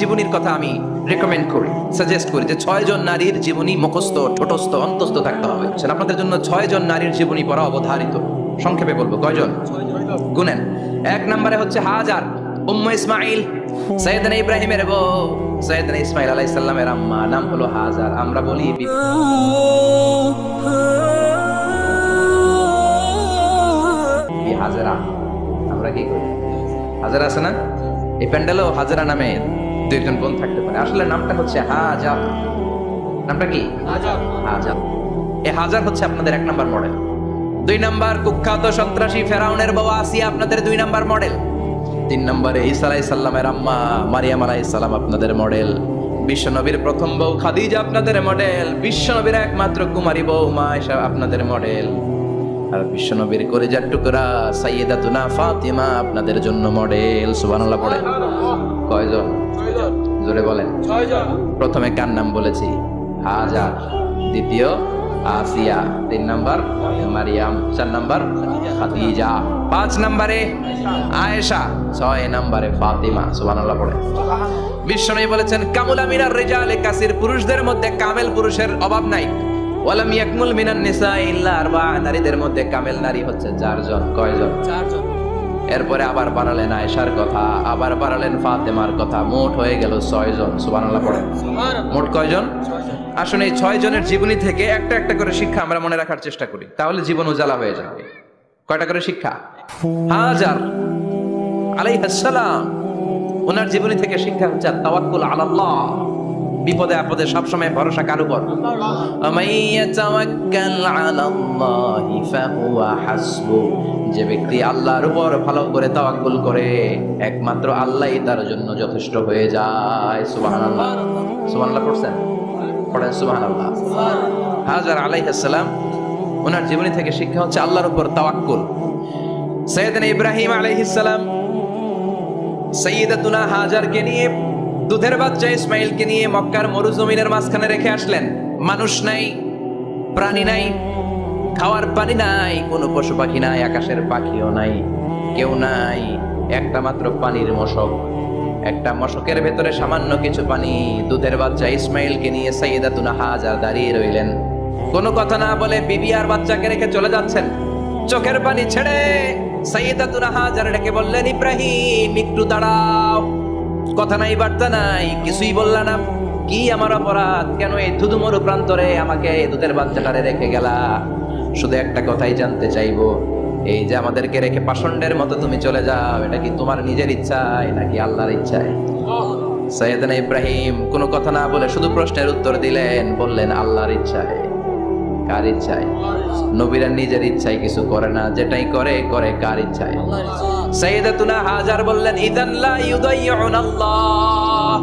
জীবনীর কথা আমি রেকমেন্ড করি, সাজেস্ট করি যে 6 জন নারীর জীবনী মুখস্থ, ঠোঁটস্থ, অন্তস্থ থাকতে হবে। আপনাদের জন্য 6 জন নারীর জীবনী পড়া অবধারিত। সংক্ষেপে বলবো, কয়জন? গুনেন। 1 নম্বরে হচ্ছে হাজার, উম্মে ইসমাইল, সাইয়েদনা ইব্রাহিমের বউ, সাইয়েদনা ইসমাইল আলাইহিস সালামের আম্মা, নাম হলো হাজার। আমরা বলি হাজারা, আমরা কি করি? হাজারা আছে না? এই প্যান্ডেলেও হাজারা নামে 2 জন বোন থাকতে পারে। আসলে নামটা হচ্ছে হাজার। নামটা কি? হাজার। এই হাজার হচ্ছে আপনাদের 1 নাম্বার মডেল। 2 নাম্বার কুখ্যাত সন্ত্রাসী ফেরাউনের বউ আসিয়া আপনাদের 2 নাম্বার মডেল। 3 নম্বরে ঈসা আলাইহিস সালামের আম্মা মারিয়াম আলাইহিস সালাম আপনাদের মডেল। বিশ্বনবীর প্রথম বউ খাদিজা আপনাদের মডেল। বিশ্বনবীর একমাত্র কুমারী বউ মা আয়েশা আপনাদের মডেল। আর বিশ্বনবীর কলিজার টুকরা সাইয়্যিদাতুনা ফাতিমা আপনাদের জন্য মডেল। সুবহানাল্লাহ পড়েন। কয়জন? 6 জন। জোরে বলেন। 6 জন। প্রথমে কার নাম বলেছি? হাজার। দ্বিতীয় আসিয়া, 3 নাম্বার মারিয়াম, 4 নাম্বার খাদিজা, 5 নম্বরে আয়েশা, 6 নম্বরে ফাতিমা। সুবহানাল্লাহ পড়েন। বিশ্বনবী বলেছেন কামুলা মিনার রিজালে কাসির, পুরুষদের মধ্যে কামেল পুরুষের অভাব নাই। ওয়ালাম ইয়াকমুল মিনান নিসা ইল্লা 4, নারীদের মধ্যে কামেল নারী হচ্ছে 4 জন। কয়জন? 4 জন। এরপরে আবার বাড়ালেন আয়েশার কথা, আবার বাড়ালেন ফাতেমার কথা, মোট হয়ে গেল 6 জন। সুবহানাল্লাহ পড়েন। মোট কয়জন? 6 জন। আসলে এই 6 জনের জীবনী থেকে একটা একটা করে শিক্ষা আমরা মনে রাখার চেষ্টা করি, তাহলে জীবন উজালা হয়ে যাবে। কয়টা করে শিক্ষা? হাজার আলাইহিস সালাম, ওনার জীবনী থেকে শিক্ষা হচ্ছে তাওয়াক্কুল আলাল্লাহ, বিপদে আপদে সবসময় ভরসা কার উপর? আমাইয়াতাওয়াক্কাল আলাল্লাহি ফাহুয়া হাসবু, যে ব্যক্তি আল্লাহর উপর ভালো করে তাওয়াক্কুল করে একমাত্র আল্লাহই তার জন্য যথেষ্ট হয়ে যায়। সুবহানাল্লাহ। সুবহানাল্লাহ পড়ছেন? পড়েন সুবহানাল্লাহ। হাজার আলাইহিস সালাম, ওনার জীবনী থেকে শিক্ষা হচ্ছে আল্লাহর উপর তাওয়াক্কুল। সাইয়েদনা ইব্রাহিম আলাইহিস সালাম সাইয়্যিদাতুনা হাজারকে নিয়ে, দুধের বাচ্চা ইসমাইলকে নিয়ে মক্কার মরুজমিনের মাঝখানে রেখে আসলেন। মানুষ নাই, প্রাণী নাই, খাওয়ার পানি নাই, কোনো পশু পাখি নাই, আকাশের পাখিও নাই, কেউ নাই, একটা মাত্র পানির মশক। একটা মশকের ভেতরে সামান্য কিছু পানি। দুধের বাচ্চা ইসমাইলকে নিয়ে সাইয়্যিদাতুনা হাজার দাঁড়িয়ে রইলেন। কোনো কথা না বলে বিবি আর বাচ্চাকে রেখে চলে যাচ্ছেন। চোখের পানি ছেড়ে সাইয়্যিদাতুনা হাজার ডেকে বললেন, ইব্রাহিম একটু দাঁড়াও। কথা নাই, বার্তা নাই, কিছুই বললা না। কি আমার অপরাধ? কেন এই ধুধু মরু প্রান্তরে আমাকে দুধের বাচ্চাটারে রেখে গেলা? শুধু একটা কথাই জানতে চাইবো, এই যে আমাদেরকে রেখে পাষণ্ডের মতো তুমি চলে যাও, এটা কি তোমার নিজের ইচ্ছায় নাকি আল্লাহর ইচ্ছায়? সাইয়েদনা ইব্রাহিম কোনো কথা না বলে শুধু প্রশ্নের উত্তর দিলেন, বললেন আল্লাহর ইচ্ছায়। কার ইচ্ছায়? নবীরা নিজের ইচ্ছায় কিছু করে না, যেটাই করে করে কার ইচ্ছায়? সাইয়্যিদাতুনা হাজার বললেন, ইযান লা ইউদাইয়ুনাল্লাহ,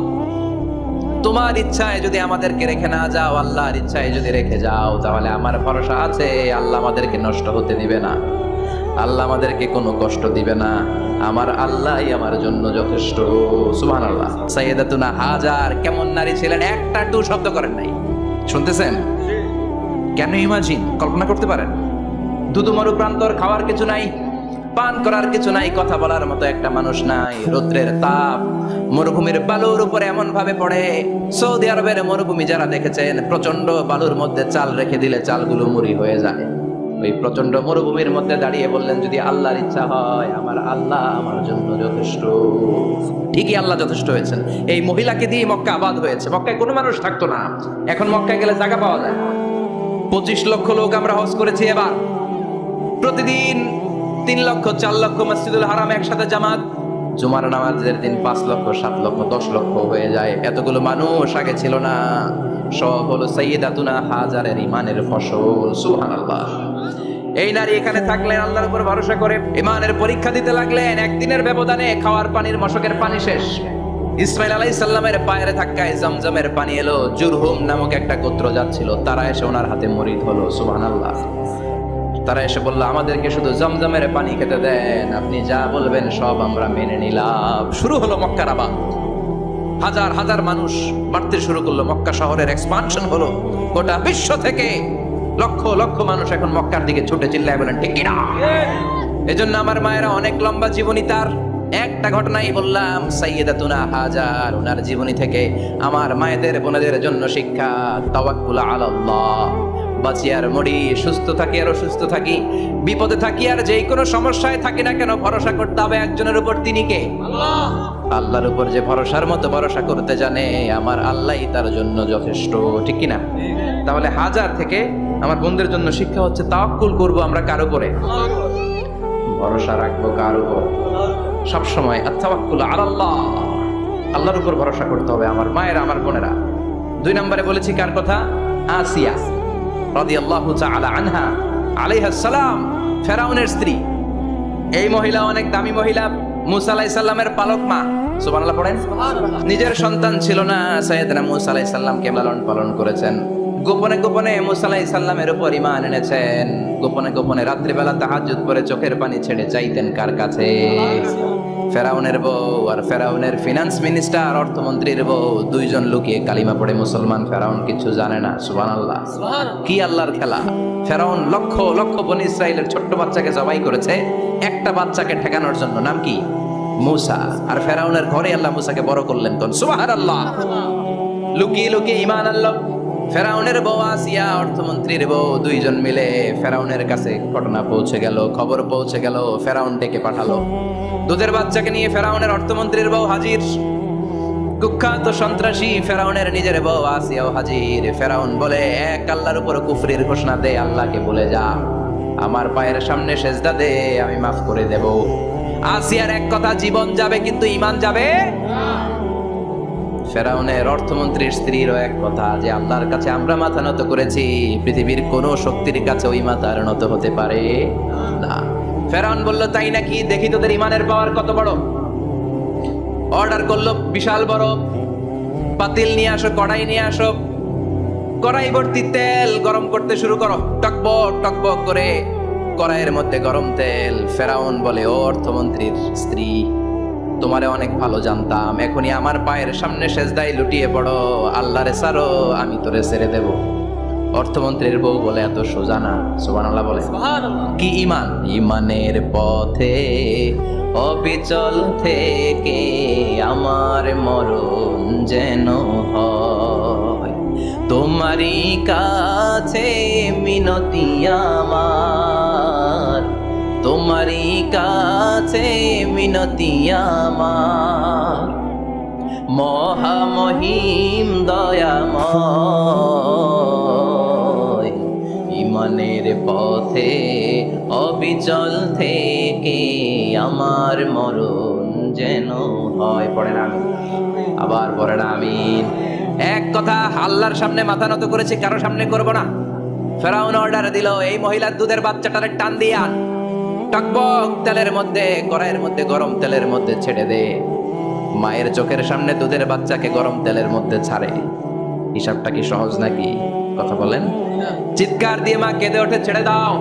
তোমার ইচ্ছায় যদি আমাদেরকে রেখে না যাও, আল্লাহর ইচ্ছায় যদি রেখে যাও, তাহলে আমার ভরসা আছে আল্লাহ আমাদেরকে নষ্ট হতে দিবে না, আল্লাহ আমাদেরকে কোনো কষ্ট দিবে না, আমার আল্লাহই আমার জন্য যথেষ্ট। সুবহানাল্লাহ। সাইয়্যিদাতুনা হাজার কেমন নারী ছিলেন, একটা টু শব্দ করেন নাই। শুনতেছেন? কেন ইমাজিন, কল্পনা করতে পারেন? দুধু মরু প্রান্তর, খাওয়ার কিছু নাই, পান করার কিছু নাই, কথা বলার মতো একটা মানুষ নাই, রৌদ্রের তাপ মরুভূমির বালুর উপরে এমন ভাবে পড়ে। সৌদি আরবের মরুভূমি যারা দেখেছেন, প্রচন্ড বালুর মধ্যে চাল রেখে দিলে চালগুলো মুড়ি হয়ে যায়। ওই প্রচন্ড মরুভূমির মধ্যে দাঁড়িয়ে বললেন, যদি আল্লাহর ইচ্ছা হয়, আমার আল্লাহ আমার জন্য যথেষ্ট। ঠিকই আল্লাহ যথেষ্ট হয়েছেন। এই মহিলাকে দিয়ে মক্কা আবাদ হয়েছে। মক্কায় কোনো মানুষ থাকতো না, এখন মক্কায় গেলে জায়গা পাওয়া যায়। 25 লক্ষ লোক আমরা হজ করেছি এবার। প্রতিদিন 3 লক্ষ 4 লক্ষ মসজিদুল হারাম একসাথে জামাত। জুমার নামাজের দিন 5 লক্ষ 7 লক্ষ 10 লক্ষ হয়ে যায়। এতগুলো মানুষ আগে ছিল না। সব হলো সাইয়্যিদাতুনা হাজারের ইমানের ফসল। সুবহানাল্লাহ। এই নারী এখানে থাকলেন, আল্লাহর উপর ভরসা করে ইমানের পরীক্ষা দিতে লাগলেন। একদিনের ব্যবধানে খাওয়ার পানির মশকের পানি শেষ। ইসমাইল আলাইহিস সালামের পায়ের ধাক্কায় জমজমের পানি এলো। জুরহুম নামক একটা গোত্র যাচ্ছিল, তারা এসে ওনার হাতে মরিদ হলো। সুবহানাল্লাহ। তারা এসে বলল, আমাদেরকে শুধু জমজমের পানি খেতে দেন, আপনি যা বলবেন সব আমরা মেনে নিলাম। শুরু হলো মক্কার আবাদ। হাজার হাজার মানুষ বাড়তে শুরু করলো, মক্কা শহরের এক্সপানশন হলো। গোটা বিশ্ব থেকে লক্ষ লক্ষ মানুষ এখন মক্কার দিকে ছুটে চিল্লায় বলেন ঠিক কিনা? এজন্য আমার মায়েরা অনেক লম্বা জীবনী তার, একটা ঘটনাই বললাম, সাইয়্যিদাতুনা হাজার, ওনার জীবনী থেকে আমার মায়েদের বোনেদের জন্য শিক্ষা, তাওয়াক্কুল আলাল্লাহ। বাঁচি আর মরি, সুস্থ থাকি আর অসুস্থ থাকি, বিপদে থাকি আর যেই কোনো সমস্যায় থাকি না কেন, ভরসা করতে হবে একজনের উপর। তিনি কে? আল্লাহ। আল্লাহর উপর যে ভরসার মতো ভরসা করতে জানে, আমার আল্লাহই তার জন্য যথেষ্ট, ঠিক কিনা? তাহলে হাজার থেকে আমার বোনদের জন্য শিক্ষা হচ্ছে, তাওয়াক্কুল করব আমরা কার উপরে? ভরসা রাখবো কার উপর? সবসময় আত-তাওয়াক্কুল আলাল্লাহ, আল্লাহর উপর ভরসা করতে হবে আমার মায়েরা, আমার বোনেরা। 2 নম্বরে বলেছি কার কথা? আসিয়া রাদিয়াল্লাহু তাআলা আনহা আলাইহাস সালাম, ফেরাউনের স্ত্রী। এই মহিলা অনেক দামি মহিলা, মুসা আলাইহিস সালামের পালক মা। সুবহানাল্লাহ পড়েন। নিজের সন্তান ছিল না, সাইয়েদনা মুসা আলাইহিস সালামকে লালন পালন করেছেন। গোপনে গোপনে মুসা আলাইহিস সালামের উপর ঈমান এনেছেন। গোপনে গোপনে রাত্রিবেলা তাহাজ্জুদ করে চোখের পানি ছেড়ে চাইতেন কার কাছে? ফেরাউনের বউ আর ফেরাউনের ফিনান্স মিনিস্টার, অর্থমন্ত্রীর বউ, 2 জন লুকিয়ে কালিমা পড়ে মুসলমান। ফেরাউন কিছু জানে না। সুবহানাল্লাহ। কি আল্লাহর খেলা! ফেরাউন লক্ষ লক্ষ বনি ইসরাইলের ছোট্ট বাচ্চাকে জবাই করেছে একটা বাচ্চাকে ঠেকানোর জন্য। নাম কি? মুসা। আর ফেরাউনের ঘরে আল্লাহ মুসাকে বড় করলেন। কোন? সুবহানাল্লাহ। লুকিয়ে লুকিয়ে ঈমান আনলো। ফেরাউনের বউ আসিয়া, অর্থমন্ত্রীর বউ, 2 জন মিলে ফেরাউনের কাছে ঘটনা পৌঁছে গেল, খবর পৌঁছে গেল। ফেরাউন ডেকে পাঠালো। দুধের বাচ্চাকে নিয়ে ফেরাউনের অর্থমন্ত্রীর বউ হাজির। কুখ্যাত সন্ত্রাসী ফেরাউনের নিজের বউ আসিয়াও হাজির। ফেরাউন বলে, এক আল্লাহর উপর কুফরির ঘোষণা দে, আল্লাহকে বলে যা, আমার পায়ের সামনে সেজদা দে, আমি মাফ করে দেব। আসিয়ার এক কথা, জীবন যাবে কিন্তু ঈমান যাবে না। ফেরাউনের অর্থমন্ত্রীর স্ত্রীরও এক কথা, যে আল্লাহর কাছে আমরা মাথা নত করেছি, পৃথিবীর কোন শক্তির কাছে ওই মাথার নত হতে পারে না। ফেরাউন বলল, তাই নাকি? দেখি তোদের ঈমানের পাওয়ার কত বড়। অর্ডার করলো বিশাল বড় পাতিল নিয়ে আসো, কড়াই নিয়ে আসো। কড়াই ভর্তি তেল গরম করতে শুরু করো, টকবক টকবক করে কড়াইয়ের মধ্যে গরম তেল। ফেরাউন বলে, ও অর্থমন্ত্রীর স্ত্রী, তোমারে অনেক ভালো জানতাম, এখনই আমার পায়ের সামনে সেজদায় লুটিয়ে পড়ো, আল্লাহরে ছাড়ো, আমি তোরে ছেড়ে দেব। অর্থমন্ত্রীর বউ বলে, এত সোজা না। সুবহানাল্লাহ বলে। কি ঈমান? ঈমানের পথে অবিচল থেকে আমার মরণ যেন হয়, তোমারই কাছে মিনতি আমার, তোমারই কাছে মিনতি আমার, মহামহিম দয়াময়, ঈমানের পথে অবিচল থেকে আমার মরণ যেন হয়। পড়েন আমিন। আবার পড়েন আমিন। এক কথা, আল্লাহর সামনে মাথা নত করেছি, কারো সামনে করব না। ফেরাউন অর্ডার দিল, এই মহিলার দুধের বাচ্চাটারে টান দিয়ে আন, টকবক তেলের মধ্যে, কড়াইয়ের মধ্যে গরম তেলের মধ্যে ছেড়ে দে। মায়ের চোখের সামনে দুধের বাচ্চাকে গরম তেলের মধ্যে ছাড়ে। হিসাবটা কি সহজ নাকি? কথা বলেন। চিৎকার দিয়ে মা কেঁদে ওঠে, ছেড়ে দাও।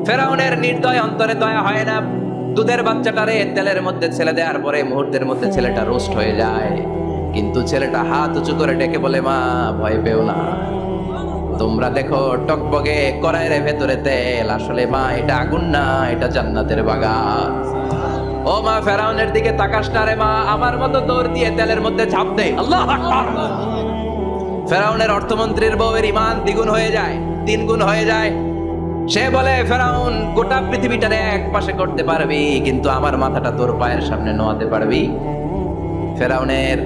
ফেরাউনের নির্দয় অন্তরে দয়া হয় না। দুধের বাচ্চাটারে তেলের মধ্যে ছেড়ে দেওয়ার পরে মুহূর্তের মধ্যে ছেলেটা রোস্ট হয়ে যায়। কিন্তু ছেলেটা হাত উঁচু করে ডেকে বলে, মা ভয় পেও না, তোমরা দেখো টকবগে কড়াইয়ের ভেতরে তেল, আসলে মা এটা আগুন না, এটা জান্নাতের বাগান। ও মা, ফেরাউনের দিকে তাকাস না রে মা, আমার মতো দৌড় দিয়ে তেলের মধ্যে ঝাঁপ দে। আল্লাহু আকবার। ফেরাউনের অর্থমন্ত্রীর বউয়ের ঈমান দ্বিগুণ হয়ে যায়, 3 গুণ হয়ে যায়। সে বলে, ফেরাউন, গোটা পৃথিবীটারে এক পাশে করতে পারবি, কিন্তু আমার মাথাটা তোর পায়ের সামনে নোয়াতে পারবি? ফেরাউনের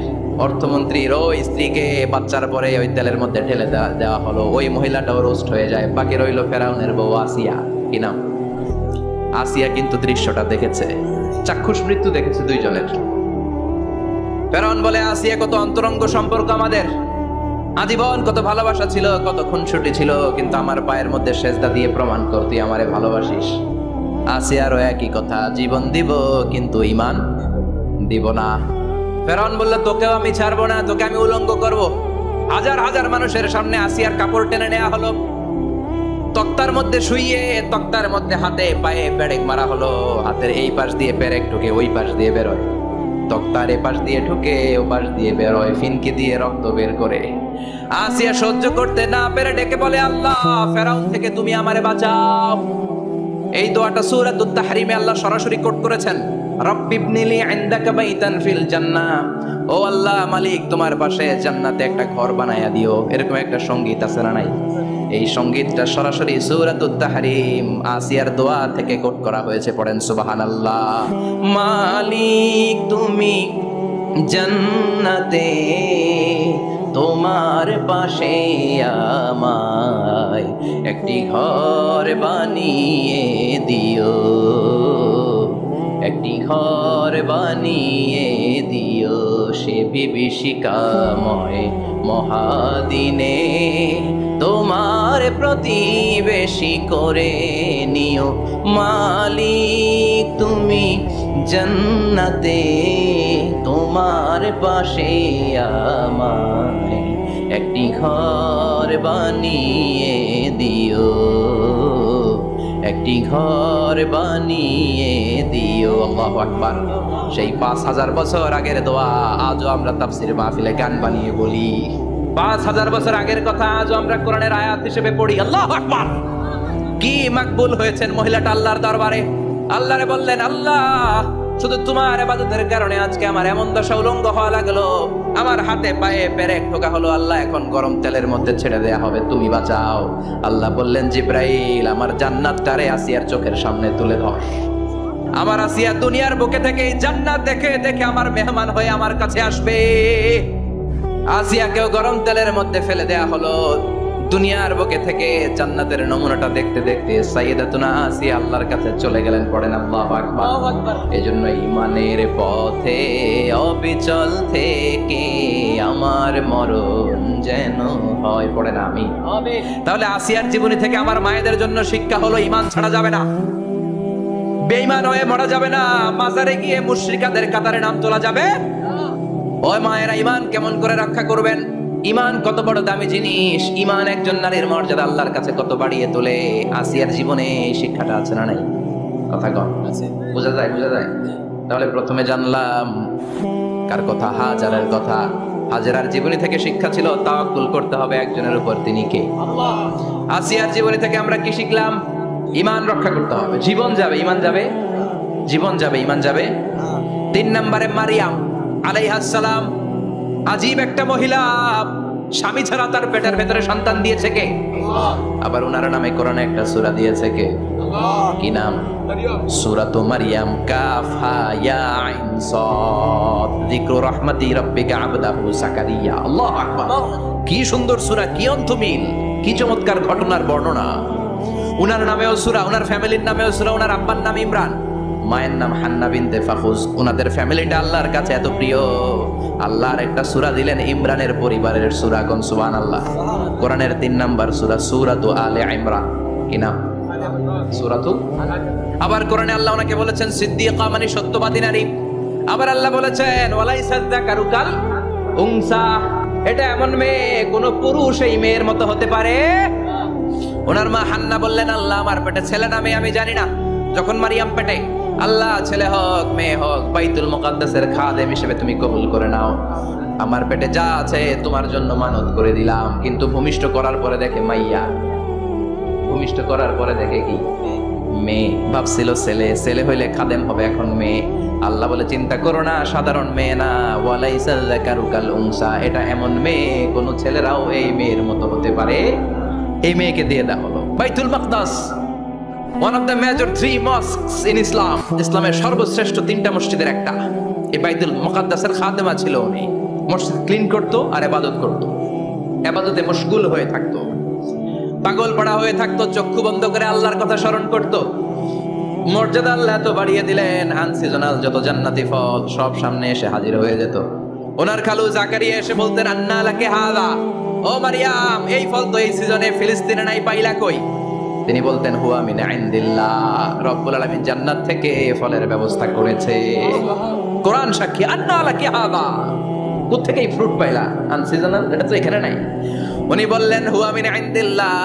অর্থমন্ত্রীর ওই স্ত্রীকে বাচ্চার পরে ওই তেলের মধ্যে ঢেলে দেওয়া হলো। ওই মহিলাটাও রোস্ট হয়ে যায়। বাকি রইল ফেরাউনের বউ আসিয়া। কি নাম? আসিয়া কিন্তু দৃশ্যটা দেখেছে, চাক্ষুষ মৃত্যু দেখেছে 2 জনের। ফেরাউন বলে, আসিয়া, কত অন্তরঙ্গ সম্পর্ক আমাদের, আজীবন কত ভালোবাসা ছিল, কত খুনসুটি ছিল, কিন্তু আমার পায়ের মধ্যে সেজদা দিয়ে প্রমাণ কর তুই আমারে ভালোবাসিস। আসিয়ারও একই কথা, জীবন দিব কিন্তু ঈমান দিব না। ফেরাউন বলল, তোকেও আমি ছাড়বো না, তোকে আমি উলঙ্গ করব। হাজার হাজার মানুষের সামনে আসিয়ার কাপড় টেনে নেওয়া হলো, তক্তার মধ্যে শুইয়ে তক্তার মধ্যে হাতে পায়ে পেরেক মারা হলো। হাতের এই পাশ দিয়ে পেরেক ঢুকে ওই পাশ দিয়ে বেরোয়, তক্তার এ পাশ দিয়ে ঢুকে ও পাশ দিয়ে বেরোয়, ফিনকি দিয়ে রক্ত বের করে। আসিয়া সহ্য করতে না পেরে ডেকে বলে, আল্লাহ, ফেরাউন থেকে তুমি আমারে বাঁচাও। এই দোয়াটা সূরাতুত তাহরিমে আল্লাহ সরাসরি কোট করেছেন। রব্বি ইবনিলি ইনদাকা বাইতান ফিল জান্নাহ, ও আল্লাহ মালিক তোমার পাশে জান্নাতে একটা ঘর বানায়া দিও। এরকম একটা সঙ্গীত আছে না নাই? এই সঙ্গীতটা সরাসরি সূরাতুত তাহরিম আসিয়ার দোয়া থেকে কোট করা হয়েছে, পড়েন সুবহানাল্লাহ। মালিক তুমি জান্নাতে তোমার পাশে আমায় একটি ঘর বানিয়ে দিও, একটি ঘর বানিয়ে দিও সে বিভীষিকাময় মহাদিনে, তোমার প্রতিবেশী করে নিও মালিক তুমি জান্নাতে তোমার পাশে আমায় একটি ঘর বানিয়ে দিও, একটি ঘর বানিয়ে দিও। আল্লাহু আকবার। সেই 5000 বছর আগের দোয়া আজও আমরা তাফসীর মাহফিলে গান বানিয়ে বলি। 5000 বছর আগের কথা আজও আমরা কোরআনের আয়াত হিসেবে পড়ি। আল্লাহু আকবার। কি মাকবুল হয়েছেন মহিলাটা আল্লাহর দরবারে। আল্লাহরে বললেন, আল্লাহ শুধু তোমার ইবাদতের কারণে আজকে আমার এমন দশা উলঙ্গ হওয়া লাগলো, আমার হাতে পায়ে পেরেক ঠোকা হলো, আল্লাহ এখন গরম তেলের মধ্যে ছেড়ে দেয়া হবে, তুমি বাঁচাও। আল্লাহ বললেন, জিব্রাইল আমার জান্নাতটারে আসিয়ার চোখের সামনে তুলে ধর। আমার আসিয়া দুনিয়ার বুকে থেকে জান্নাত দেখে দেখে আমার মেহমান হয়ে আমার কাছে আসবে। আসিয়াকেও গরম তেলের মধ্যে ফেলে দেয়া হলো। দুনিয়ার বুকে থেকে জান্নাতের নমুনাটা দেখতে দেখতে সাইয়েদাতুনা আসিয়া আল্লাহর কাছে চলে গেলেন। পড়েন আল্লাহু আকবার। এজন্য ঈমানের পথে অবিচল থেকে আমার মরণ যেন হয়। পড়েন আমি। তাহলে আসিয়ার জীবনী থেকে আমার মায়েদের জন্য শিক্ষা হলো, ঈমান ছাড়া যাবে না, বেঈমান হয়ে মরা যাবে না, মাজারে গিয়ে মুশরিকাদের কাতারে নাম তোলা যাবে। ওই মায়েরা ঈমান কেমন করে রক্ষা করবেন? ঈমান কত বড় দামি জিনিস, ঈমান একজন নারীর মর্যাদা আল্লাহর কাছে কত বাড়িয়ে তোলে। আসিয়ার জীবনে এই শিক্ষাটা আছে না নাই? কথা কম আছে, বোঝা যায়? বোঝা যায়। তাহলে প্রথমে জানলাম কার কথা? হাজারের কথা। হাজেরার জীবনী থেকে শিক্ষা ছিল তাওয়াক্কুল করতে হবে একজনের উপর, তিনি কে? আল্লাহ। আসিয়ার জীবনী থেকে আমরা কি শিখলাম? ঈমান রক্ষা করতে হবে। জীবন যাবে, ঈমান যাবে, জীবন যাবে, ঈমান যাবে। 3 নম্বরে মারিয়াম আলাইহিস সালাম, আজীব একটা মহিলা, স্বামী ছাড়া তার পেটের ভেতরে সন্তান দিয়েছে কে? আল্লাহ। আবার ওনার নামে কোরআনে একটা সূরা দিয়েছে কে? আল্লাহ। কি নাম? সূরাতু মারইয়াম। কাফ হা ইয়া আইন সাদ, যিকরু রাহমাতি রাব্বিকা আবদাহু যাকারিয়া। আল্লাহু আকবার। কি সুন্দর সূরা, কি অন্তমিল, কি চমৎকার ঘটনার বর্ণনা। উনার নামেও সূরা, উনার ফ্যামিলির নামেও সূরা। উনার আব্বার নাম ইমরান, মায়ের নাম হান্না বিনতে ফাখুজ। উনাদের ফ্যামিলিটা আল্লাহর কাছে এত প্রিয়, আল্লাহর একটা সূরা দিলেন ইমরানের পরিবারের সূরা। কোন? সুবহানাল্লাহ। কোরআনের 3 নাম্বার সূরা, সূরাতু আলে ইমরান। কি নাম? সূরাতু। আবার কোরআনে আল্লাহ ওনাকে বলেছেন সিদ্দিকা, মানে সত্যবাদী নারী। আবার আল্লাহ বলেছেন ওয়ালাইসা যাকারু কাল উনসা, এটা এমন মেয়ে কোন পুরুষ এই মেয়ের মতো হতে পারে? ওনার মা হান্না বললেন, আল্লাহ আমার পেটে ছেলে না মেয়ে আমি জানি না। যখন মারিয়াম পেটে, আল্লাহ ছেলে হোক মেয়ে হোক বাইতুল মুকাদ্দাসের খাদেম হিসেবে তুমি কবুল করে নাও। আমার পেটে যা আছে তোমার জন্য মানত করে দিলাম। কিন্তু ভূমিষ্ঠ করার পরে দেখে মাইয়া, ভূমিষ্ঠ করার পরে দেখে কি? মেয়ে। ভাবছিল ছেলে, ছেলে হইলে খাদেম হবে, এখন মেয়ে। আল্লাহ বলে চিন্তা করো না, সাধারণ মেয়ে না, ওয়ালাইসা যাকারু কাল উনসা, এটা এমন মেয়ে কোন ছেলেরাও এই মেয়ের মতো হতে পারে। এই মেয়েকে দিয়ে দেওয়া হলো বাইতুল মাকদাস, one of the major 3 mosques in Islam, ইসলামের সর্বশ্রেষ্ঠ 3টা মসজিদের একটা। এই বাইতুল মুকাদ্দাসের খাদেমা ছিল উনি। মসজিদ ক্লিন করতো আর ইবাদত করতো, ইবাদতে মশগুল হয়ে থাকতো, পাগল পাড়া হয়ে থাকতো, চক্ষু বন্ধ করে আল্লাহর কথা স্মরণ করতো। মর্যাদা আল্লাহ তো বাড়িয়ে দিলেন, আনসিজনাল যত জান্নাতি ফল সব সামনে এসে হাজির হয়ে যেত। ওনার খালু জাকারিয়া এসে বলতেন, আন্না লাকি হাযা, ও মারিয়াম এই ফল তো এই সিজনে ফিলিস্তিনে নাই, পাইলা কই? তিনি বলতেন হুয়া মিন ইনদিল্লাহ, রব্বুল আলামিন জান্নাত থেকে এই ফলের ব্যবস্থা করেছে। কোরআন সাক্ষী, আন্না লাকি হাযা, কোথা থেকে এই ফ্রুট পাইলা? আনসিজনাল, এটা তো এখানে নাই। উনি বললেন হুয়া মিন ইনদিল্লাহ,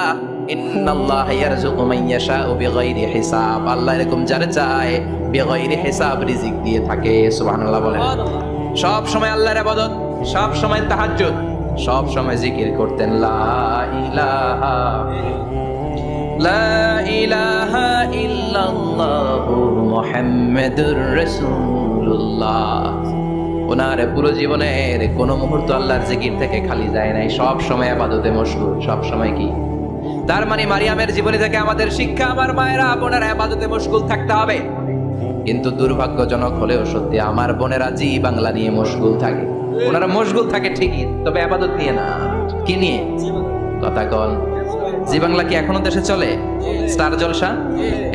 ইন্নাল্লাহা ইয়ারযুকু মান ইয়াশাউ বিগাইরি হিসাব, আল্লাহ এরকম যারে চায় বিগাইরি হিসাব রিজিক দিয়ে থাকে। সুবহানাল্লাহ বলেন। সব সময় আল্লাহর ইবাদত, সব সময় তাহাজ্জুদ, সব সময় জিকির করতেন লা ইলাহা ইল্লাল্লাহু মুহাম্মাদুর রাসূলুল্লাহ। ওনার পুরো জীবনের কোনো মুহূর্ত আল্লাহর জিকির থেকে খালি যায় নাই, সব সময় ইবাদতে মশগুল, সব সময় কি। তার মানে মারিয়ামের জীবনী থেকে আমাদের শিক্ষা, আমার মায়েরা বোনেরা ইবাদতে মশগুল থাকতে হবে। কিন্তু দুর্ভাগ্যজনক হলেও সত্যি, আমার বোনেরা জি বাংলা নিয়ে মশগুল থাকে। ওনারা মশগুল থাকে ঠিকই, তবে ইবাদত নিয়ে না। কি নিয়ে? কথা কন। জি বাংলা কি এখনো দেশে চলে? স্টার জলসা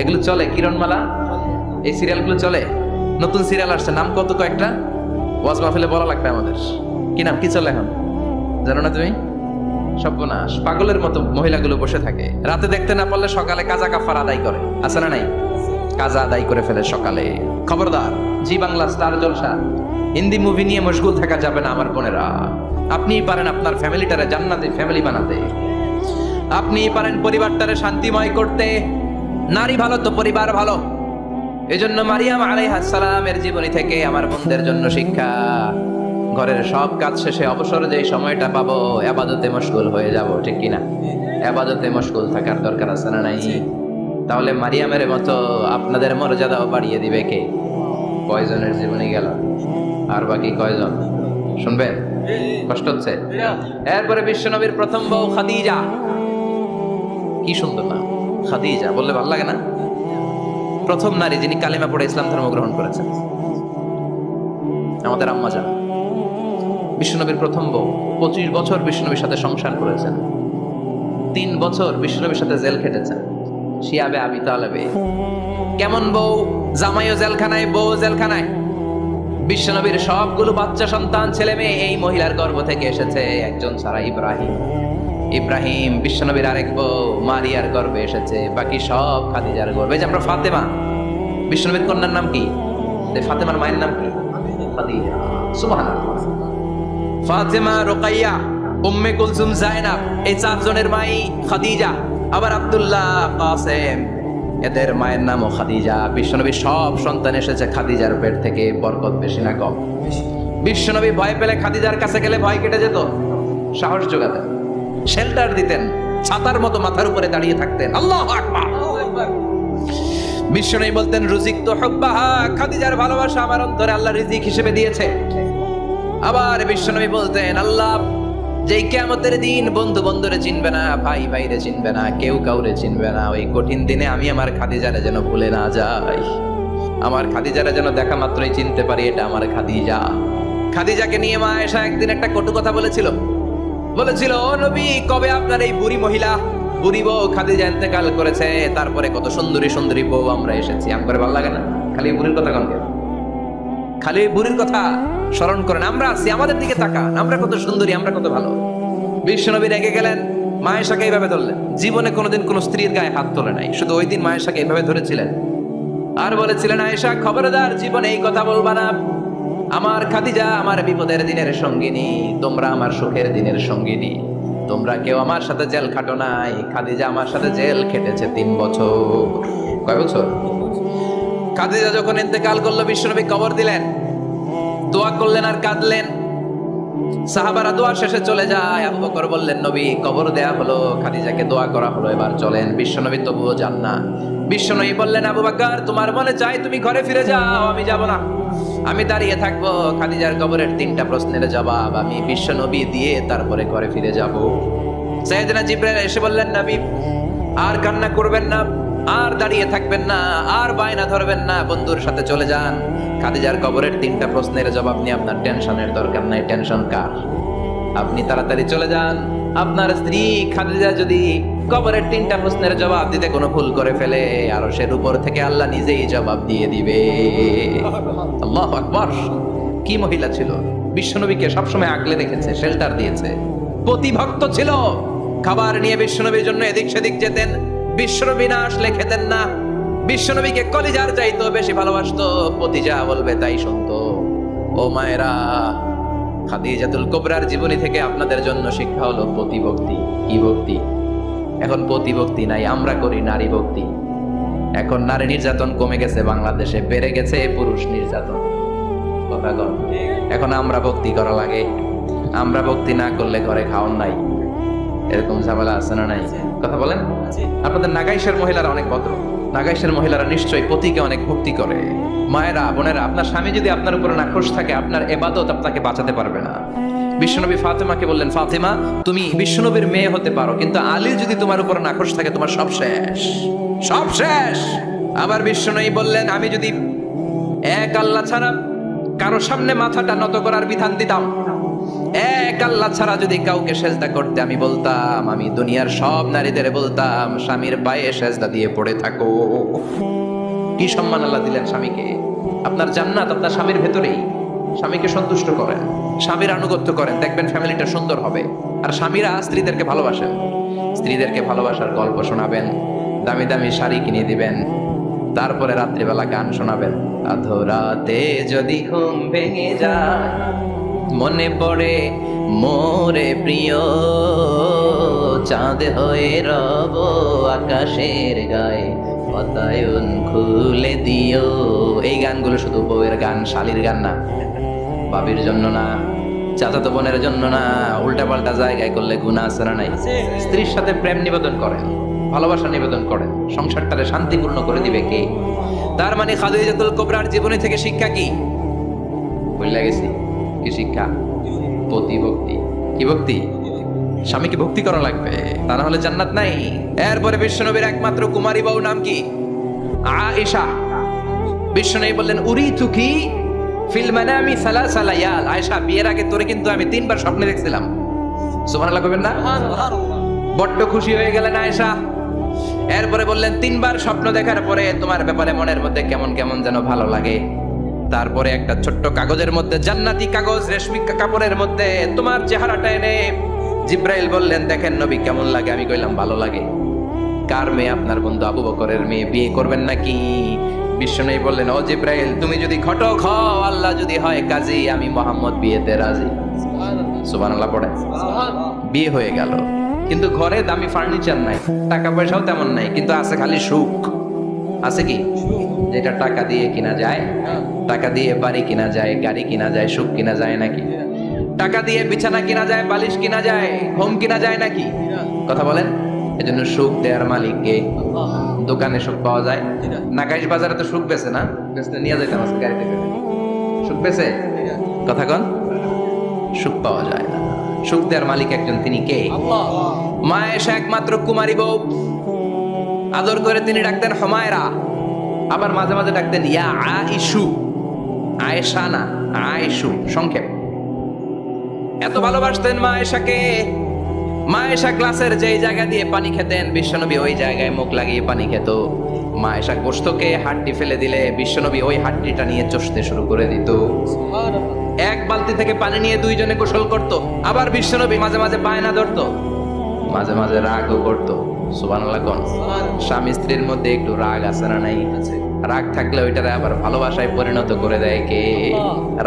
এগুলো চলে, কিরণমালা এই সিরিয়ালগুলো চলে। নতুন সিরিয়াল আসছে, নাম কত কয়েকটা, ওয়াজ মাহফিলে বলা লাগবে আমাদের। কি নাম, কি চলে এখন জানো না তুমি? সর্বনাশ, পাগলের মতো মহিলাগুলো বসে থাকে, রাতে দেখতে না পারলে সকালে কাজা কাফার আদায় করে, আছে না নাই? কাজা আদায় করে ফেলে সকালে। খবরদার, জি বাংলা, স্টার জলসা, হিন্দি মুভি নিয়ে মশগুল থাকা যাবে না আমার বোনেরা। আপনিই পারেন আপনার ফ্যামিলিটারে জান্নাতি ফ্যামিলি বানাতে, আপনিই পারেন পরিবারটারে শান্তিময় করতে। নারী ভালো তো পরিবার ভালো। এজন্য মারিয়াম আলাইহিস সালামের জীবনী থেকে আমার বোনদের জন্য শিক্ষা, ঘরের সব কাজ শেষে অবসর যেই সময়টা পাবো ইবাদতে মশগুল হয়ে যাব, ঠিক কিনা? ইবাদতে মশগুল থাকার দরকার আছে না নাই? তাহলে মারিয়ামের মতো আপনাদের মর্যাদাও বাড়িয়ে দিবে কে? কয়জনের জীবনে গেল, আর বাকি কয়জন শুনবেন? কষ্ট হচ্ছে? এরপরে বিশ্বনবীর প্রথম বউ খাদিজা। কি সুন্দর নাম, খাদিজা বললে ভালো লাগে না? প্রথম নারী যিনি কালিমা পড়ে ইসলাম ধর্ম গ্রহণ করেছেন, আমাদের আম্মা জান। বিশ্বনবীর প্রথম বউ, 25 বছর বিশ্বনবীর সাথে সংসার করেছেন, 3 বছর বিশ্বনবীর সাথে জেল খেটেছেন, শিয়াবে আবি তালেবে। কেমন বউ? জামাইও জেলখানায়, বউ জেলখানায়। বিশ্বনবীর সবগুলো বাচ্চা সন্তান ছেলে মেয়ে এই মহিলার গর্ভ থেকে এসেছে, একজন ছাড়া, ইব্রাহিম। ইব্রাহিম বিশ্বনবীর আরেক বউ মারিয়ার গর্ভে এসেছে, বাকি সব খাদিজার গর্ভে। যে আমরা ফাতেমা, বিশ্বনবীর কন্যার নাম কি? ফাতেমার মায়ের নাম কি? খাদিজা। সুবহানাল্লাহ। ফাতেমা, রুকাইয়া, উম্মে কুলসুম, জায়নাব, এই 4 জনের মাই খাদিজা। আবার আব্দুল্লাহ, কাসেম, এদের মায়ের নামও খাদিজা। বিশ্বনবীর সব সন্তান এসেছে খাদিজার পেট থেকে। বরকত বেশি না কম? বিশ্বনবী ভয় পেলে খাদিজার কাছে গেলে ভয় কেটে যেত, সাহস যোগাতেন, শেল্টার দিতেন, ছাতার মতো মাথার উপরে দাঁড়িয়ে থাকতেন। আল্লাহু আকবার। বিশ্বনবী বলতেন, রুজিকতু হুব্বাহা, খাদিজার ভালোবাসা আমার অন্তরে আল্লাহ রিজিক হিসেবে দিয়েছে। আবার বিশ্বনবী বলতেন, আল্লাহ যেই কিয়ামতের দিন বন্ধু বন্ধুরে চিনবে না, ভাই ভাইরে চিনবে না, কেউ কাউরে চিনবে না, ওই কঠিন দিনে আমি আমার খাদিজারে যেন ভুলে না যাই, আমার খাদিজারে যেন দেখা মাত্রই চিনতে পারি এটা আমার খাদিজা। খাদিজাকে নিয়ে মা আয়েশা একদিন একটা কটু কথা বলেছিল, ও নবী, কবে আপনার এই বুড়ি মহিলা, বুড়ি বউ খাদিজা ইন্তেকাল করেছে, তারপরে কত সুন্দরী সুন্দরী বউ আমরা এসেছি, আমার ভালো লাগে না? খালি বুড়ির কথা কন কেন? খালি ওই বুড়ির কথা স্মরণ করেন। আমরা আছি, আমাদের দিকে তাকান, আমরা কত সুন্দরী, আমরা কত ভালো। বিশ্বনবী রেগে গেলেন, মা আয়েশাকে এইভাবে ধরলেন। জীবনে কোনোদিন কোনো স্ত্রীর গায়ে হাত তোলে নাই, শুধু ওই দিন মা আয়েশাকে এইভাবে ধরেছিলেন আর বলেছিলেন, আয়েশা খবরদার, জীবনে এই কথা বলবা না। আমার খাদিজা আমার বিপদের দিনের সঙ্গিনী, তোমরা আমার সুখের দিনের সঙ্গিনী। তোমরা কেউ আমার সাথে জেল খাটো নাই, খাদিজা আমার সাথে জেল খেটেছে 3 বছর। কয় বছর? খাদিজা যখন ইন্তেকাল করলো, বিশ্বনবী কবর দিলেন, দোয়া করলেন আর কাঁদলেন। সাহাবারা দোয়া শেষে চলে যায়। আবু বকর বললেন, নবী কবর দেয়া হলো, খাদিজাকে দোয়া করা হলো, এবার চলেন। বিশ্বনবী তবুও যান না। বিশ্বনবী বললেন, আবু বকর তোমার মনে চাই তুমি ঘরে ফিরে যাও, আমি যাব না, আমি দাঁড়িয়ে থাকবো। খাদিজার কবরের 3টা প্রশ্নের জবাব আমি বিশ্বনবী দিয়ে তারপরে ঘরে ফিরে যাব। সাইয়েদনা জিবরাইল এসে বললেন, নবী আর কান্না করবেন না, আর দাঁড়িয়ে থাকবেন না, আর বায়না ধরবেন না, বন্ধুর সাথে চলে যান। খাদিজার কবরের 3টা প্রশ্নের জবাব নিয়ে আপনার টেনশনের দরকার নাই। টেনশন কার? আপনি তাড়াতাড়ি চলে যান। আপনার স্ত্রী খাদিজা যদি কবরের 3টা প্রশ্নের জবাব দিতে কোনো ভুল করে ফেলে, আরশের উপর থেকে আল্লাহ নিজেই জবাব দিয়ে দিবে। আল্লাহু আকবার। কি মহিলা ছিল! বিশ্বনবীকে সবসময় আগলে রেখেছে, শেল্টার দিয়েছে। প্রতিভক্ত ছিল, খাবার নিয়ে বিশ্বনবীর জন্য এদিক সেদিক যেতেন। বিশ্বনবী না আসলে খেতেন না। বিশ্বনবীকে কলিজার চাইতো বেশি ভালোবাসতো, পতিজা বলবে তাই শুনতো। ও মায়েরা, খাদিজাতুল কুবরার জীবনী থেকে আপনাদের জন্য শিক্ষা হলো প্রতিভক্তি। কি ভক্তি? এখন প্রতিভক্তি নাই, আমরা করি নারী ভক্তি। এখন নারী নির্যাতন কমে গেছে বাংলাদেশে, বেড়ে গেছে পুরুষ নির্যাতন। কথা কর। এখন আমরা ভক্তি করা লাগে, আমরা ভক্তি না করলে ঘরে খাওয়ান নাই, এরকম ঝামেলা আছে না নাই? কথা বলেন। আপনাদের নাগাইশের মহিলারা অনেক ভদ্র, নাগাইশের মহিলারা নিশ্চয়ই পতিকে অনেক ভক্তি করে। মায়েরা, বোনেরা, আপনার স্বামী যদি আপনার উপর নাখোশ থাকে, আপনার ইবাদত আপনাকে বাঁচাতে পারবে না। বিশ্বনবী ফাতেমাকে বললেন, ফাতেমা তুমি বিশ্বনবীর মেয়ে হতে পারো, কিন্তু আলী যদি তোমার উপর নাখোশ থাকে তোমার সব শেষ, সব শেষ। আবার বিশ্বনবী বললেন, আমি যদি এক আল্লাহ ছাড়া কারো সামনে মাথাটা নত করার বিধান দিতাম, এক আল্লাহ ছাড়া যদি কাউকে সেজদা করতে আমি বলতাম, আমি দুনিয়ার সব নারীদের বলতাম স্বামীর পায়ে সেজদা দিয়ে পড়ে থাকো। কি সম্মান আল্লাহ দিলেন স্বামীকে। আপনার জান্নাত আপনার স্বামীর ভেতরেই। স্বামীকে সন্তুষ্ট করেন, স্বামীর আনুগত্য করেন, দেখবেন ফ্যামিলিটা সুন্দর হবে। আর স্বামীরা স্ত্রীদেরকে ভালোবাসেন, স্ত্রীদেরকে ভালোবাসার গল্প শোনাবেন, দামি দামি শাড়ি কিনে দিবেন, তারপরে রাত্রিবেলা গান শোনাবেন। আধরাতে যদি ঘুম ভেঙে যায়, মনে পড়ে মোরে প্রিয়, চাঁদ হয়ে রব আকাশের গায়ে, বাতায়ন খুলে দিও। এই গানগুলো শুধু বউয়ের গান, শালীর গান না, বাবির জন্য না, চাচাতো বোনের জন্য না। উল্টা পাল্টা জায়গায় করলে গুনাহ আছে না নাই? স্ত্রীর সাথে প্রেম নিবেদন করেন, ভালোবাসা নিবেদন করেন, সংসারটারে শান্তিপূর্ণ করে দিবে কে? তার মানে খাদিজাতুল কুবরার জীবনী থেকে শিক্ষা কি? ভুলে গেছি কি শিক্ষা? প্রতিভক্তি। কি ভক্তি? স্বামীকে ভক্তি করা লাগবে, তা না হলে জান্নাত নাই। এরপরে বিশ্বনবীর একমাত্র কুমারী বউ নাম কি? আয়েশা। বিশ্বনবী বললেন, উরিতুকি ফিল মানামি সালাসা লায়াল। আয়েশা, বিয়ের আগে তোরে কিন্তু আমি 3 বার স্বপ্নে দেখছিলাম। সুবহানাল্লাহ কইবেন না? বড্ড খুশি হয়ে গেলেন আয়েশা। এরপরে বললেন, 3 বার স্বপ্ন দেখার পরে তোমার ব্যাপারে মনের মধ্যে কেমন কেমন যেন ভালো লাগে। তারপরে একটা ছোট্ট কাগজের মধ্যে, জান্নাতি কাগজ, রেশমি কাপড়ের মধ্যে তোমার চেহারাটা এনে জিব্রাইল বললেন, দেখেন নবী কেমন লাগে? আমি কইলাম ভালো লাগে। কার মেয়ে? আপনার বন্ধু আবু বকরের মেয়ে, বিয়ে করবেন নাকি? বিশ্বনবী বললেন, ও জিব্রাইল, তুমি যদি ঘটক হও, আল্লাহ যদি হয় কাজী, আমি মুহাম্মদ বিয়েতে রাজি। সুবহানাল্লাহ পড়ে। বিয়ে হয়ে গেল, কিন্তু ঘরে দামি ফার্নিচার নাই, টাকা পয়সাও তেমন নাই, কিন্তু আছে খালি সুখ। আছে কি? যেটা টাকা দিয়ে কিনা যায়, টাকা দিয়ে বাড়ি কিনা যায়, গাড়ি কিনা যায়, সুখ কিনা যায় নাকি? টাকা দিয়ে বিছানা কিনা যায়, বালিশ কিনা যায়, ঘুম কিনা যায় নাকি? কথা বলেন। এজন্য সুখ দেওয়ার মালিক কে? দোকানে সুখ পাওয়া যায়? নাগাইশ বাজারে তো সুখ বেছে না, বেচতে নিয়ে যাইতাম আজকে গাড়িতে করে। সুখ বেছে? কথা কন। সুখ পাওয়া যায় না। সুখ দেওয়ার মালিক একজন, তিনি কে? মা আয়েশা একমাত্র কুমারী বউ। আদর করে তিনি ডাকতেন হুমায়রা, আবার মাঝে মাঝে ডাকতেন ইয়া আয়েশু। আয়েশা না, আয়েশু সংক্ষেপ। এত ভালোবাসতেন মা আয়েশাকে। মা আয়েশা গ্লাসের যেই জায়গা দিয়ে পানি খেতেন, বিশ্বনবী ওই জায়গায় মুখ লাগিয়ে পানি খেত। মা আয়েশা গোশতকে হাড্ডি ফেলে দিলে বিশ্বনবী ওই হাড্ডিটা নিয়ে চষতে শুরু করে দিত। এক বালতি থেকে পানি নিয়ে দুইজনে গোসল করত। আবার বিশ্বনবী মাঝে মাঝে বায়না ধরতো, মাঝে মাঝে রাগও করতো। সুবহানাল্লাহ কোন? স্বামী স্ত্রীর মধ্যে একটু রাগ আছে না নাই? রাগ থাকলে ওইটারে আবার ভালোবাসায় পরিণত করে দেয় কে?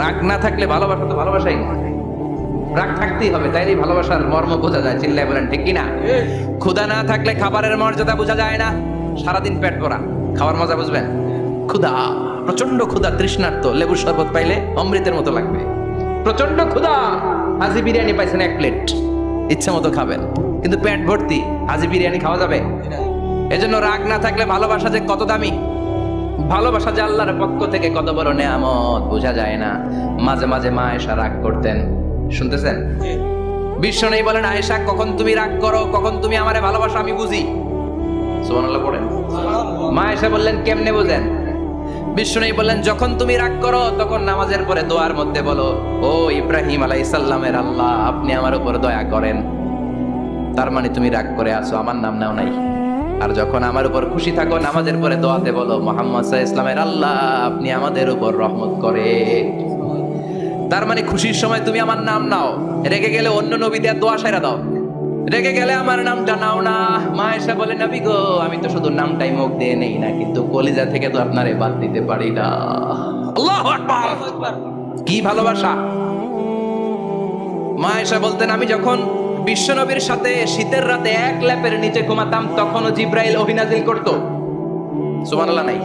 রাগ না থাকলে ভালোবাসা তো ভালোবাসাই না। রাগ থাকতেই হবে, তাইলে ভালোবাসার মর্ম বোঝা যায়। চিল্লায় বলেন ঠিক কিনা? ক্ষুধা না থাকলে খাবারের মর্যাদা বোঝা যায় না। সারাদিন পেট ভরা, খাবার মজা বুঝবেন? ক্ষুধা, প্রচন্ড ক্ষুধা, তৃষ্ণার্ত, লেবুর শরবত পাইলে অমৃতের মতো লাগবে। প্রচন্ড ক্ষুধা, হাজি বিরিয়ানি পাইছেন 1 প্লেট, ইচ্ছা মতো খাবেন, কিন্তু পেট ভর্তি, হাজি বিরিয়ানি খাওয়া যাবে? এজন্য রাগ না থাকলে ভালোবাসা যে কত দামি, ভালোবাসা যে আল্লাহর পক্ষ থেকে কত বড় নেয়ামত বোঝা যায় না। মাঝে মাঝে মা আয়েশা রাগ করতেন। শুনতেছেন? বিশ্বনবী বলেন, আয়েশা কখন তুমি রাগ করো, কখন তুমি আমারে ভালোবাসো আমি বুঝি। সুবহানাল্লাহ পড়েন। মা আয়েশা বললেন, কেমনে বুঝেন? বিশ্বনবী বললেন, যখন তুমি রাগ করো তখন নামাজের পরে দোয়ার মধ্যে বলো, ও ইব্রাহিম আলাইহিস সালামের আল্লাহ, আপনি আমার উপর দয়া করেন। তার মানে তুমি রাগ করে আছো, আমার নাম নাও নাই। আর যখন আমার উপর খুশি থাকো নামাজের পরে দোয়াতে বলো, মুহাম্মদ সাল্লাল্লাহু আলাইহি ওয়াসাল্লামের আল্লাহ, আপনি আমাদের উপর রহমত করেন। তার মানে খুশির সময় তুমি আমার নাম নাও, রেগে গেলে অন্য নবীদের দোয়া সাইরা দাও, রেগে গেলে আমার নামটা নাও না। মা আয়েশা বলে, নবী গো, আমি তো শুধু নামটাই মুখ দিয়ে নেই না, কিন্তু কলিজা থেকে তো আপনারে বাদ দিতে পারি না। আল্লাহু আকবার! কি ভালোবাসা! মা আয়েশা বলতেন, আমি যখন বিশ্বনবীর সাথে শীতের রাতে এক ল্যাপের নিচে ঘুমাতাম, তখনও জিব্রাইল ওহী নাযিল করত। সুবহানাল্লাহ নাই?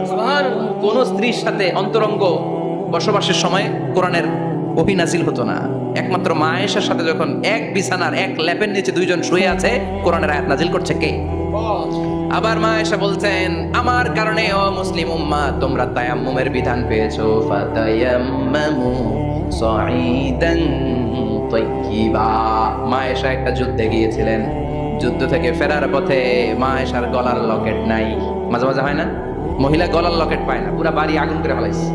কোন স্ত্রীর সাথে অন্তরঙ্গ বসবাসের সময় কোরআনের ওহী নাযিল হতো না। একমাত্র মা আয়েশার সাথে যখন এক বিছানার এক ল্যাপের নিচে দুইজন শুয়ে আছে, কোরআনের আয়াত নাযিল করছে কে? আবার মা এসে বলছেন আমার কারণে ও মুসলিম উম্মাহ তোমরা তায়াম্মুমের বিধান পেয়েছো, ফাতায়াম্মামু সাঈদান তাইয়্যিবা। মা এসা একটা যুদ্ধে গিয়েছিলেন, যুদ্ধ থেকে ফেরার পথে মা এসার গলার লকেট নাই। মাঝে মাঝে হয় না, মহিলা গলার লকেট পায় না, পুরা বাড়ি আগুন করে ফেলাইছে,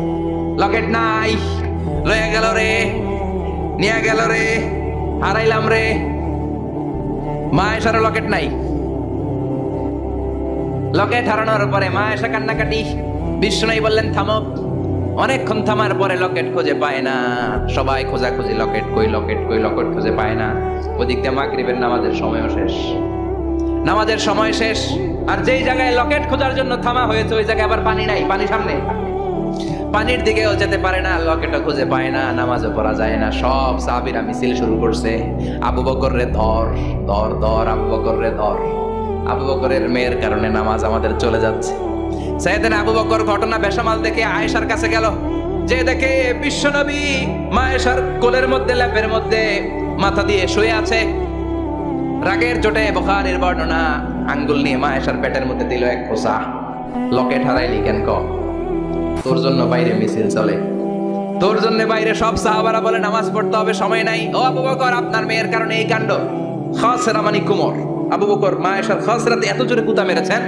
লকেট নাই, লয়ে গেল রে, নিয়ে গেল রে, হারাইলাম রে। মা এসার লকেট নাই। লকেট হারানোর পরে মা এসে কান্নাকাটি। বিষ্ণু বললেন থামো। অনেকক্ষণ থামার পরে লকেট খুঁজে পায় না, সবাই খোঁজাখুঁজি, লকেট কই, লকেট কই, লকেট খুঁজে পায় না। ওদিক দিয়ে মাগরিবের নামাজের সময়ও শেষ, নামাজের সময় শেষ। আর যেই জায়গায় লকেট খোঁজার জন্য থামা হয়েছে ওই জায়গায় আবার পানি নাই, পানি সামনে, পানির দিকেও যেতে পারে না, লকেটও খুঁজে পায় না, নামাজও পড়া যায় না। সব সাহাবীরা মিছিল শুরু করছে, আবু বকর রে ধর, ধর ধর, আবু বকর রে ধর। আবু বকরের মেয়ের কারণে নামাজ আমাদের চলে যাচ্ছে। সাইয়েদনা আবু বকর ঘটনা বেসামাল দেখে আয়েশার কাছে গেল, যে দেখে বিশ্বনবী মা আয়েশার কোলের মধ্যে, ল্যাপের মধ্যে মাথা দিয়ে শুয়ে আছে। রাগের চোটে বুখারীর বর্ণনা, আঙ্গুল নিয়ে মা আয়েশার পেটের মধ্যে দিল এক খোঁচা। লকেট হারাইলি কেন ক? তোর জন্য বাইরে মিছিল চলে, তোর জন্য বাইরে সব সাহাবারা বলে নামাজ পড়তে হবে, সময় নাই। ও আবু বকর, আপনার মেয়ের কারণে এই কাণ্ড। খাসরা মানে কুমর। আবু বকর মা আয়েশার খাসরাতে এত জোরে কুতা মেরেছেন,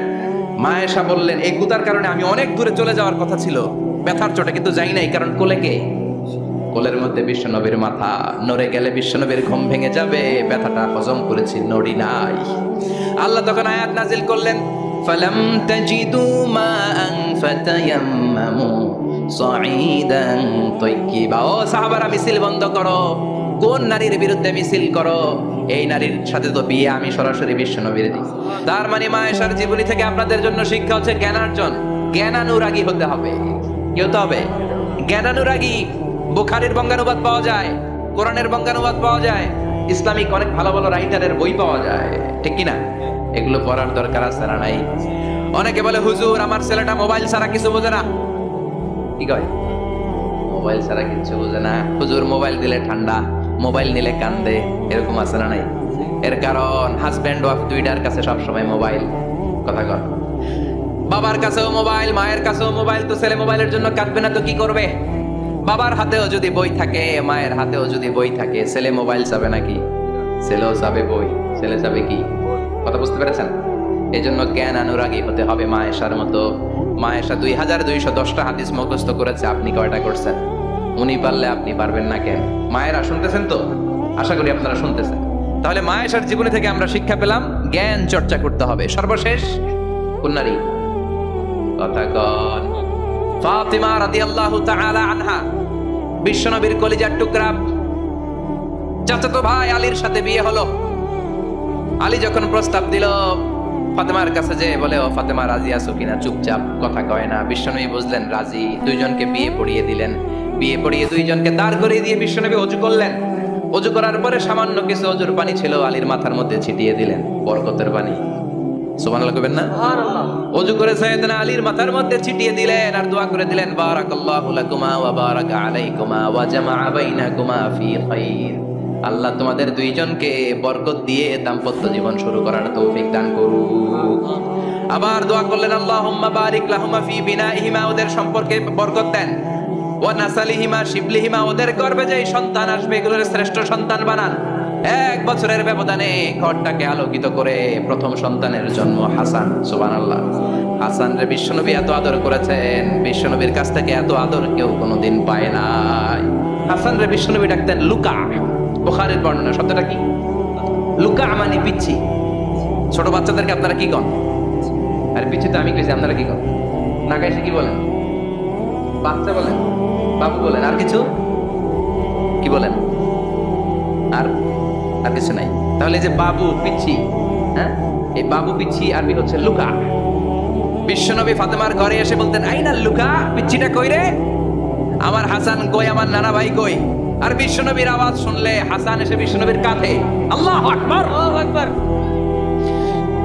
মা আয়েশা বললেন এই কুতার কারণে আমি অনেক দূরে চলে যাওয়ার কথা ছিল ব্যথার চোটে, কিন্তু যাই নাই, কারণ কোলে কে? কোলের মধ্যে বিশ্বনবীর মাথা, নড়ে গেলে বিশ্বনবীর ঘুম ভেঙে যাবে, ব্যথাটা হজম করেছি, নড়ি নাই। আল্লাহ তখন আয়াত নাজিল করলেন, ফালাম তাজিদু মাআন ফাতায়াম্মামু সাঈদান তাইয়্যিবা। ও সাহাবারা মিছিল বন্ধ করো। কোন নারীর বিরুদ্ধে মিছিল করো? এই নারীর সাথে তো বিয়ে আমি সরাসরি বিশ্বনবীর দিই। তার মানে মা আয়েশার জীবনী থেকে আপনাদের জন্য শিক্ষা হচ্ছে জ্ঞানার্জন, জ্ঞানানুরাগী হতে হবে। কি হতে হবে? জ্ঞানানুরাগী। বুখারীর বঙ্গানুবাদ পাওয়া যায়, কোরআনের বঙ্গানুবাদ পাওয়া যায়, ইসলামিক অনেক ভালো ভালো রাইটারের বই পাওয়া যায়, ঠিক কি না? এগুলো পড়ার দরকার আছে না নাই? অনেকে বলে হুজুর আমার ছেলেটা মোবাইল ছাড়া কিছু বোঝে না। কি কয়? মোবাইল ছাড়া কিছু বোঝে না। হুজুর মোবাইল দিলে ঠান্ডা, মোবাইল নিলে কান্দে, এরকম আছে না নাই? এর কারণ হাজব্যান্ড ওয়াইফ দুইটার কাছে সবসময় মোবাইল। কথা কর, বাবার কাছেও মোবাইল, মায়ের কাছেও মোবাইল, তো ছেলে মোবাইলের জন্য কাঁদবে না তো কি করবে? বাবার হাতেও যদি বই থাকে, মায়ের হাতেও যদি বই থাকে, ছেলে মোবাইল চাবে নাকি? ছেলেও চাবে বই, ছেলে চাবে কি? কথা বুঝতে পেরেছেন? এই জন্য জ্ঞান অনুরাগী হতে হবে মা আয়েশার মতো। মা আয়েশা 2210টা হাদিস মুখস্থ করেছে, আপনি কয়টা করছেন? উনি পারলে আপনি পারবেন না কেন? মায়েরা শুনতেছেন তো? আশা করি আপনারা শুনতেছেন। তাহলে মা আয়েশার জীবনী থেকে আমরা শিক্ষা পেলাম জ্ঞান চর্চা করতে হবে। সর্বশেষ কোন নারী? কথা কন। ফাতিমা রাদিয়াল্লাহু তাআলা আনহা, বিশ্বনবীর কলিজার টুকরা। চাচাতো ভাই আলীর সাথে বিয়ে হলো। আলী যখন প্রস্তাব দিল ফাতেমার কাছে, যে বলে ও ফাতেমা রাজি আছো কিনা? চুপচাপ, কথা কয় না। বিশ্বনবী বুঝলেন রাজি, দুইজনকে বিয়ে পড়িয়ে দিলেন। বিয়ে পড়িয়ে দুইজনকে দাঁড় করিয়ে দিয়ে বিশ্বনবী ওযু করলেন। ওযু করার পরে সামান্য কিছু ওযুর পানি ছিল, আলীর মাথার মধ্যে ছিটিয়ে দিলেন, বরকতের পানি। সুবহানাল্লাহ কইবেন না? সুবহানাল্লাহ। ওযু করে সাইয়েদনা আলীর মাথার মধ্যে ছিটিয়ে দিলেন আর দোয়া করে দিলেন, বারাকাল্লাহু লাকুমা ওয়া বারাকা আলাইকুমা ওয়া জামাআ বাইনাকুমা ফি খাইর। আল্লাহ তোমাদের দুইজনকে বরকত দিয়ে দাম্পত্য জীবন শুরু করার তৌফিক দান করুক। আবার দোয়া করলেন, আল্লাহুম্মা বারিক লাহুমা ফি বিনাইহিমা, ওদের সম্পর্কে বরকত দেন। ওয়া নাসালিহিমা শিবলিহিমা, ওদের গর্ভে যেই সন্তান আসবে এগুলোর শ্রেষ্ঠ সন্তান বানান। 1 বছরের ব্যবধানে ঘরটাকে আলোকিত করে প্রথম সন্তানের জন্ম হাসান। সুবহানাল্লাহ। হাসান রে বিশ্বনবী এত আদর করেছেন, বিশ্বনবীর কাছ থেকে এত আদর কেউ কোনোদিন পায় নাই। হাসান রে বিশ্বনবী ডাকতেন লুকা। বুখারীর বর্ণনা, শব্দটা কি? লুকা মানে পিচ্ছি। ছোট বাচ্চাদেরকে আপনারা কি কন? আর পিচ্ছি তো আমি কইছি, আপনারা কি কন? না কাইছে কি বলেন? বাচ্চা বলেন, বাবু বলেন, আর কিছু কি বলেন? আর আর কিছু নাই। তাহলে যে বাবু পিচ্ছি, হ্যাঁ, এই বাবু পিচ্ছি আরবি হচ্ছে লুকা। বিশ্বনবী ফাতেমার ঘরে এসে বলতেন, আইনাল লুকা, পিচ্ছিটা কই রে? আমার হাসান কই, আমার নানা ভাই কই? আর বিশ্বনবীর আওয়াজ শুনলে হাসান এসে বিশ্বনবীর কাঁধে। আল্লাহু আকবার, আল্লাহু আকবার।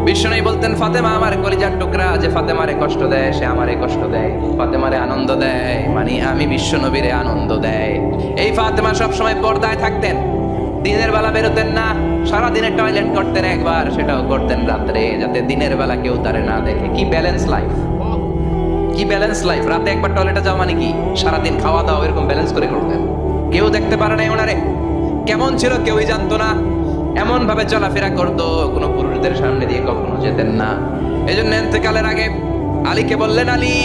বিশ্বনবী বলতেন, ফাতেমা আমার কলিজার টুকরা, যে ফাতেমারে কষ্ট দেয় সে আমারে কষ্ট দেয়, ফাতেমারে আনন্দ দেয় মানে আমি বিশ্বনবীরে আনন্দ দেয়। এই ফাতেমা সব সময় পর্দায় থাকতেন। দিনের বেলা বেরোতেন না, সারাদিনে টয়লেট করতেন একবার, সেটাও করতেন রাত্রে, যাতে দিনের বেলা কেউ তারে না দেখে। কি ব্যালেন্স লাইফ, কি ব্যালেন্স লাইফ! রাতে একবার টয়লেটে যাওয়া মানে কি সারাদিন খাওয়া দাওয়া এরকম ব্যালেন্স করে করতেন। কেউ দেখতে পারে নাই ওনারে কেমন ছিল, কেউই জানতো না। এমন ভাবে চলাফেরা করতো, কোনো পুরুষদের সামনে দিয়ে কখনো যেতেন না। এই জন্য ইন্তেকালের আগে আলীকে বললেন, আলী,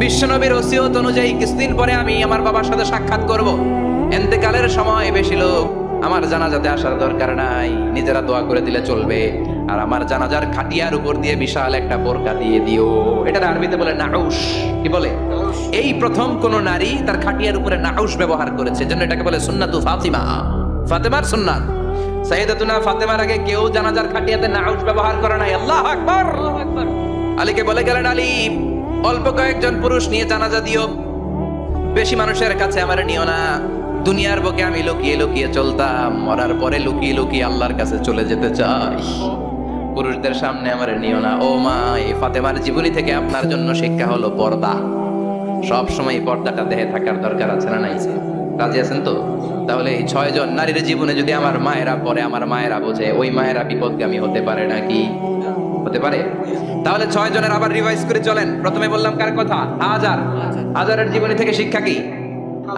বিশ্বনবীর ওসিয়ত অনুযায়ী কিছুদিন পরে আমি আমার বাবার সাথে সাক্ষাৎ করব। ইন্তেকালের সময় বেশি লোক আমার জানাজাতে আসার দরকার নাই, নিজেরা দোয়া করে দিলে চলবে। আর আমার জানাজার খাটিয়ার উপর দিয়ে বিশাল একটা বোরকা দিয়ে দিও। এটা আরবিতে বলে নাউশ। কি বলে? এই প্রথম কোন নারী তার খাটিয়ার উপরে নাউশ ব্যবহার করেছে, জন্য এটাকে বলে সুন্নাতু ফাতিমা, ফাতেমার সুন্নাত। সাইয়েদাতুনা ফাতেমার আগে কেউ জানাজার খাটিয়াতে নাউশ ব্যবহার করে নাই। আল্লাহু আকবার। আলীকে বলে গেলেন, আলী, অল্প কয়েকজন পুরুষ নিয়ে জানাজা দিও, বেশি মানুষের কাছে আমার নিও না। দুনিয়ার বুকে আমি লুকিয়ে লুকিয়ে চলতাম, মরার পরে লুকিয়ে লুকিয়ে আল্লাহর কাছে চলে যেতে চাই, পুরুষদের সামনে আমার নিও না। ও মা, এই ফাতেমার জীবনী থেকে আপনার জন্য শিক্ষা হলো পর্দা। সব সময় পর্দাটা দেহে থাকার দরকার আছে না নাই? রাজি আছেন তো? তাহলে এই 6 জন নারীর জীবনে যদি আমার মায়েরা পরে, আমার মায়েরা বোঝে, ওই মায়েরা বিপদগামী হতে পারে নাকি? হতে পারে। তাহলে 6 জনের আবার রিভাইজ করে চলেন। প্রথমে বললাম কার কথা? হাজারের জীবনী থেকে শিক্ষা কি?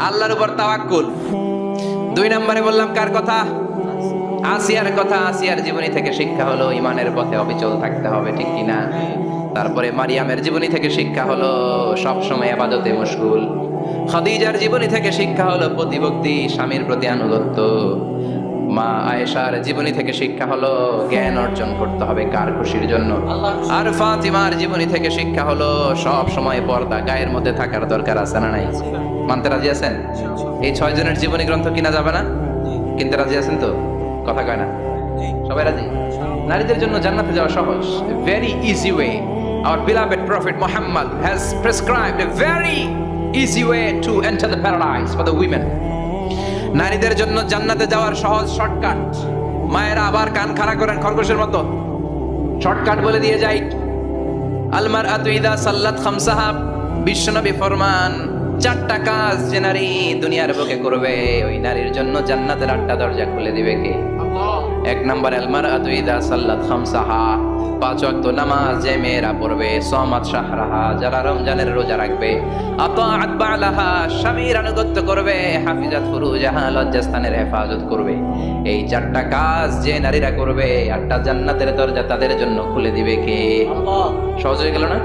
আল্লাহর উপর তাওয়াক্কুল। 2 নম্বরে বললাম কার কথা? আসিয়ার কথা। আসিয়ার জীবনী থেকে শিক্ষা হলো ইমানের পথে অবিচল থাকতে হবে, ঠিক কিনা? তারপরে মারিয়ামের জীবনী থেকে শিক্ষা হলো সব সময় ইবাদতে মশগুল। খাদিজার জীবনী থেকে শিক্ষা হলো প্রতিভক্তি, স্বামীর প্রতি আনুগত্য। মা আয়েশার জীবনী থেকে শিক্ষা হলো জ্ঞান অর্জন করতে হবে কার খুশির জন্য। আর ফাতিমার জীবনী থেকে শিক্ষা হলো সব সময় পর্দা গায়ের মধ্যে থাকার দরকার আছে না নাই? মানতে রাজি আছেন? এই 6 জনের জীবনী গ্রন্থ কিনা যাবে না? কিনতে রাজি আছেন তো? কথা কয় না? সবাই রাজি? নারীদের জন্য জান্নাতে যাওয়া সহজ, very easy way. Our beloved Prophet Muhammad has prescribed a very easy way to enter the paradise for the women. নারীদের জন্য জান্নাতে যাওয়ার সহজ শর্টকাট। মায়েরা আবার কান খাড়া করেন খরগোশের মতো, শর্টকাট বলে দিয়ে যাই। আল মারআতু ইযা সাল্লাত খামসাহা, বিশ্বনবী ফরমান, 4টা কাজ যে নারী দুনিয়ার বুকে করবে, ওই নারীর জন্য জান্নাতের 8টা দরজা খুলে দিবে কে? আল্লাহ। 1 নম্বর, আল মারআতু ইযা সাল্লাত খামসাহা, 5 ওয়াক্ত নামাজ যে মেয়েরা পড়বে, সামাত শাহরাহা, যারা রমজানের রোজা রাখবে, আতাআত বালাহা, স্বামীর আনুগত্য করবে, হাফিজাত ফুরুজাহা, লজ্জাস্থানের হেফাজত করবে। এই 4টা কাজ যে নারীরা করবে, 8টা জান্নাতের দরজা তাদের জন্য খুলে দিবে কে? আল্লাহ। সহজ হয়ে গেল না?